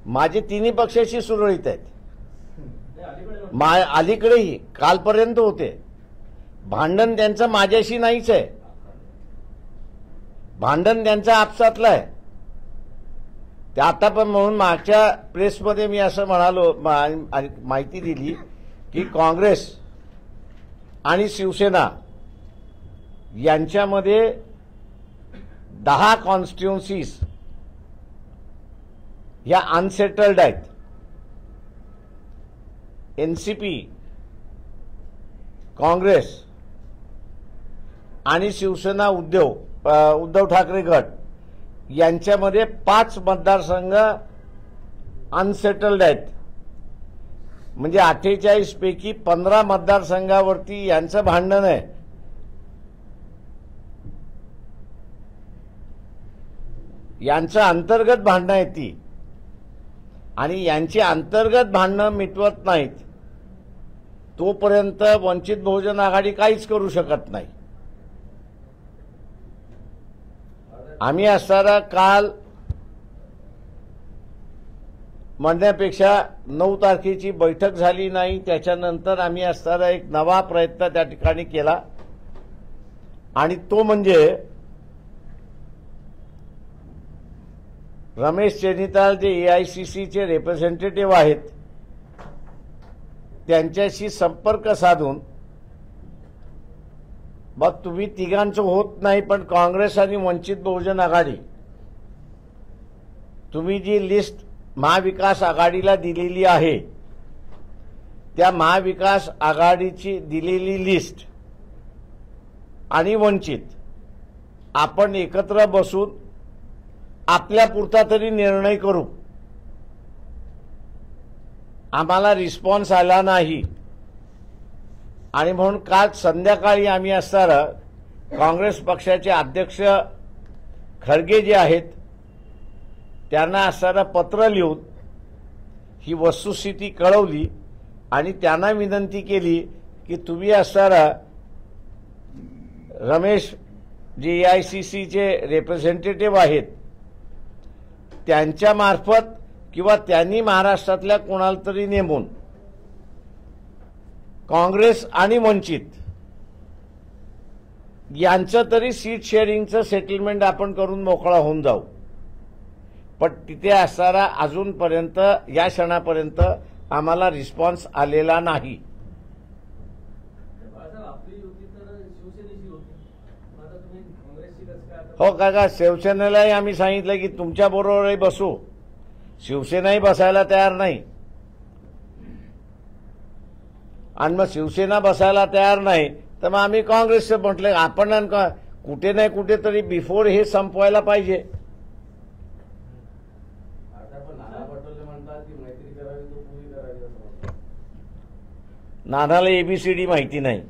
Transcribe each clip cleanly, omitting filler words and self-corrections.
माझे तिन्ही पक्षाशी सुरळीत आहेत. अलीकडेही कालपर्यंत होते. भांडण त्यांचं माझ्याशी नाहीच आहे. भांडण त्यांचं आपसातलं आहे. ते आता पण म्हणून मागच्या प्रेसमध्ये मी असं म्हणालो, माहिती दिली की काँग्रेस आणि शिवसेना यांच्यामध्ये 10 कॉन्स्टिट्युन्सीज या अनसेटल्ड आहेत. एनसीपी, काँग्रेस आणि शिवसेना उद्धव ठाकरे गट यांच्यामध्ये 5 मतदारसंघ अनसेटल्ड आहेत. म्हणजे 48 पैकी 15 मतदारसंघावरती यांचं भांडण आहे. यांचं अंतर्गत भांडणं आहेत ती, आणि यांची अंतर्गत भांडणं मिटवत नाहीत तोपर्यंत वंचित बहुजन आघाडी काहीच करू शकत नाही. आम्ही असताना काल म्हणण्यापेक्षा 9 तारखेची बैठक झाली नाही, त्याच्यानंतर आम्ही असताना एक नवा प्रयत्न त्या ठिकाणी केला, आणि तो म्हणजे रमेश चेनिताल जे एआयसीसीचे रिप्रेझेंटेटिव्ह आहेत त्यांच्याशी संपर्क साधून, मग तुम्ही तिघांचं होत नाही पण काँग्रेस आणि वंचित बहुजन आघाडी, तुम्ही जी लिस्ट महाविकास आघाडीला दिलेली आहे त्या महाविकास आघाडीची दिलेली लिस्ट आणि वंचित आपण एकत्र बसून आपल्यापुरता तरी निर्णय करू. आम्हाला रिस्पॉन्स आला नाही, आणि म्हणून काल संध्याकाळी आम्ही असताना काँग्रेस पक्षाचे अध्यक्ष खरगे जे आहेत त्यांना असताना पत्र लिहून ही वस्तुस्थिती कळवली, आणि त्यांना विनंती केली की तुम्ही असताना रमेश जे एआयसीसीचे रिप्रेझेंटेटिव्ह आहेत त्यांच्या मार्फत किंवा त्यांनी महाराष्ट्रातल्या कोणाला तरी नेमून काँग्रेस आणि वंचित यांचं तरी सीट शेअरिंगचं सेटलमेंट आपण करून मोकळा होऊन जाऊ. पण तिथे असणारा अजूनपर्यंत या क्षणापर्यंत आम्हाला रिस्पॉन्स आलेला नाही. हो काका, शिवसेनेलाही आम्ही सांगितलं की तुमच्या बरोबरही बसू. शिवसेनाही बसायला तयार नाही, आणि मग शिवसेना बसायला तयार नाही तर मग आम्ही काँग्रेसचं म्हटलं आपण कुठे नाही कुठेतरी बिफोर हे संपवायला पाहिजे. नानाला एबीसीडी माहिती नाही.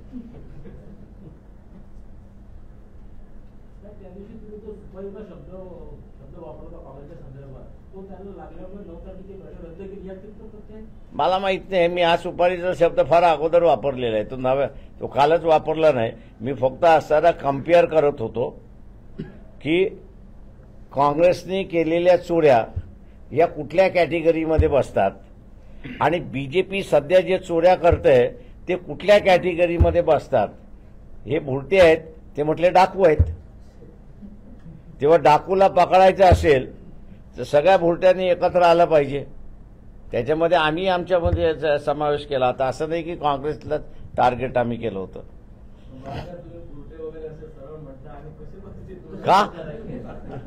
मला माहित नाही, मी हा सुपारीचा शब्द फार अगोदर वापरलेला आहे, तो कालच वापरला नाही. मी फक्त असताना कम्पेअर करत होतो की काँग्रेसने केलेल्या चोऱ्या या कुठल्या कॅटेगरीमध्ये बसतात, आणि बीजेपी सध्या जे चोऱ्या करते ते कुठल्या कॅटेगरीमध्ये बसतात. हे भुरटे आहेत, ते म्हटले डाकू आहेत. तेव्हा डाकूला पकडायचं असेल तर सगळ्या भुरट्यांनी एकत्र आलं पाहिजे. त्याच्यामध्ये आम्ही आमच्यामध्ये समावेश केला होता. असं नाही की काँग्रेसला टार्गेट आम्ही केलं होतं. का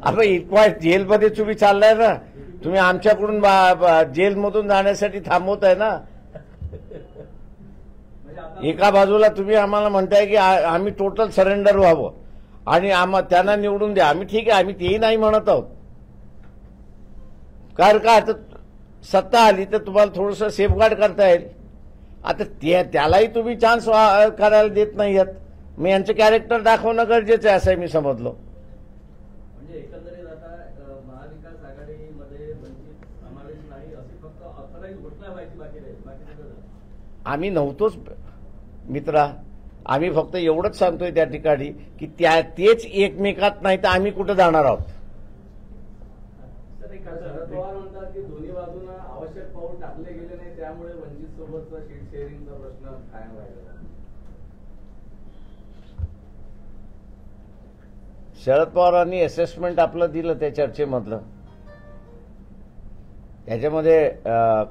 आपण इतका जेलमध्ये तुम्ही चाललाय ना, तुम्ही आमच्याकडून जेलमधून जाण्यासाठी थांबवताय ना. एका बाजूला तुम्ही आम्हाला म्हणताय की आम्ही टोटल सरेंडर व्हावं आणि त्यांना निवडून द्या. आम्ही ठीक आहे, आम्ही तेही नाही म्हणत आहोत. कारण का आता सत्ता आली तर तुम्हाला थोडंसं सेफगार्ड करता येईल. आता त्यालाही तुम्ही चान्स करायला देत नाही आहेत. मी यांचं कॅरेक्टर दाखवणं गरजेचं आहे असं मी समजलो. म्हणजे एकंदरीत आता महाविकास आघाडीमध्ये वंचित समावेश नाही असे फक्त ऑथराईज घोषणा व्हायची बाकी नाही. आम्ही नव्हतोच मित्रा. आम्ही फक्त एवढंच सांगतोय त्या ठिकाणी की तेच एकमेकात नाही तर आम्ही कुठं जाणार आहोत. शरद पवार म्हणतात की दोन्ही बाजूंना आवश्यक पाऊल टाकले गेले नाही, त्यामुळे वंचित सोबतचा सीट शेअरिंगचा प्रश्न कायम राहिला. शरद पवारांनी असेसमेंट आपलं दिलं त्या चर्चेमधलं. त्याच्यामध्ये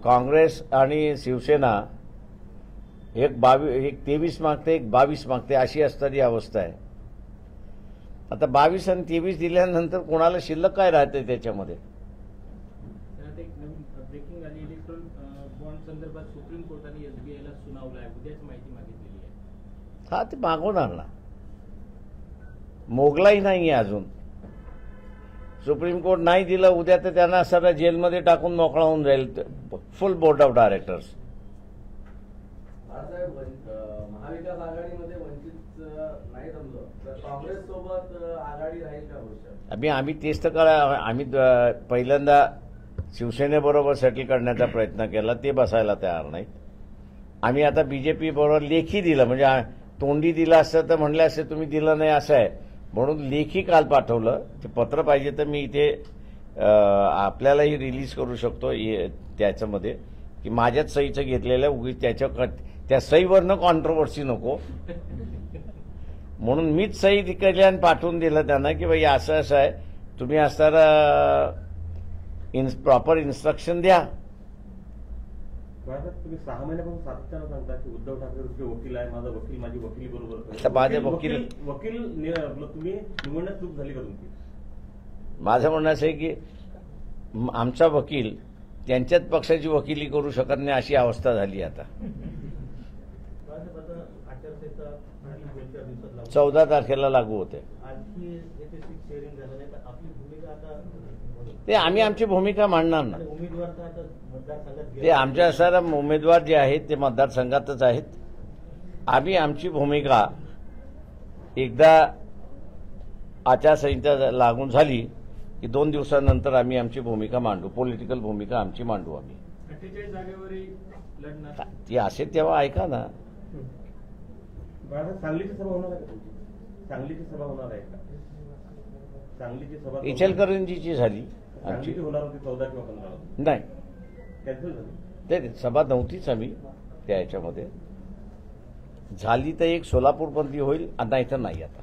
काँग्रेस आणि शिवसेना एक 23 मागते, एक 22 मागते, अशी असणारी अवस्था आहे. आता 22 आणि 23 दिल्यानंतर कोणाला शिल्लक काय राहते त्याच्यामध्ये? त्यात एक नवीन ब्रेकिंग आली. इलेक्ट्रॉन बॉन्ड संदर्भात सुप्रीम कोर्टाने एसबीआयला सुनावलं आहे. उद्याच माहिती मागितलेली आहे. हा, ते मागवणार ना. मोगलाही नाहीये अजून. सुप्रीम कोर्ट नाही दिलं, उद्या तर त्यांना सगळं जेलमध्ये टाकून मोकळा होऊन जाईल full board of directors. Balasaheb, महाविकास आघाडीमध्ये वंचित नाही जमलं तर काँग्रेस सोबत आघाडी राहील का भविष्यात? आम्ही तेच तर करा. आम्ही पहिल्यांदा शिवसेनेबरोबर सेटल करण्याचा प्रयत्न केला, ते बसायला तयार नाहीत. आम्ही आता बीजेपी बरोबर लेखी दिलं, म्हणजे तोंडी दिलं असतं तर म्हणलं असतं तुम्ही दिलं नाही असं आहे, म्हणून लेखी काल पाठवलं. ते पत्र पाहिजे तर मी इथे आपल्यालाही रिलीज करू शकतो त्याच्यामध्ये, की माझ्याच सहीचं घेतलेलं आहे. उगीच त्या सहीवरनं कॉन्ट्रोवर्सी नको म्हणून मीच सही केली आणि पाठवून दिलं त्यांना, की भाई असं असं आहे, तुम्ही असताना प्रॉपर इन्स्ट्रक्शन द्या. तुम्ही 6 महिन्यापासून सातत्यानं सांगता की उद्धव ठाकरे तुमचे वकील आहे, माझा वकील माझी वकिली बरोबर. आता माझे वकील तुम्ही निवडण्यात चूक झाली का तुमची? माझं म्हणणं असं आहे की आमचा वकील त्यांच्याच पक्षाची वकिली करू शकत नाही, अशी अवस्था झाली आता. 14 तारखेला लागू होते. ते आम्ही आमची भूमिका मांडणार ना. ते आमच्या सर उमेदवार जे आहेत ते मतदारसंघातच आहेत. आम्ही आमची भूमिका एकदा आचारसंहिता लागून झाली की 2 दिवसानंतर आम्ही आमची भूमिका मांडू, पॉलिटिकल भूमिका आमची मांडू आम्ही. 48 जागेवरही लढणार. ती असेल तेव्हा ऐका ना. सांगलीची सभा होणार आहे का तुमची? सांगलीची सभा होणार आहे का? सांगलीची सभा इचलकरंजीची झाली आमची. होणार होती 14 किंवा 15 नाही, कॅन्सल झाली. ते सभा नव्हतीच आम्ही त्या याच्यामध्ये. झाली तर एक सोलापूरमध्ये होईल, नाही तर नाही आता.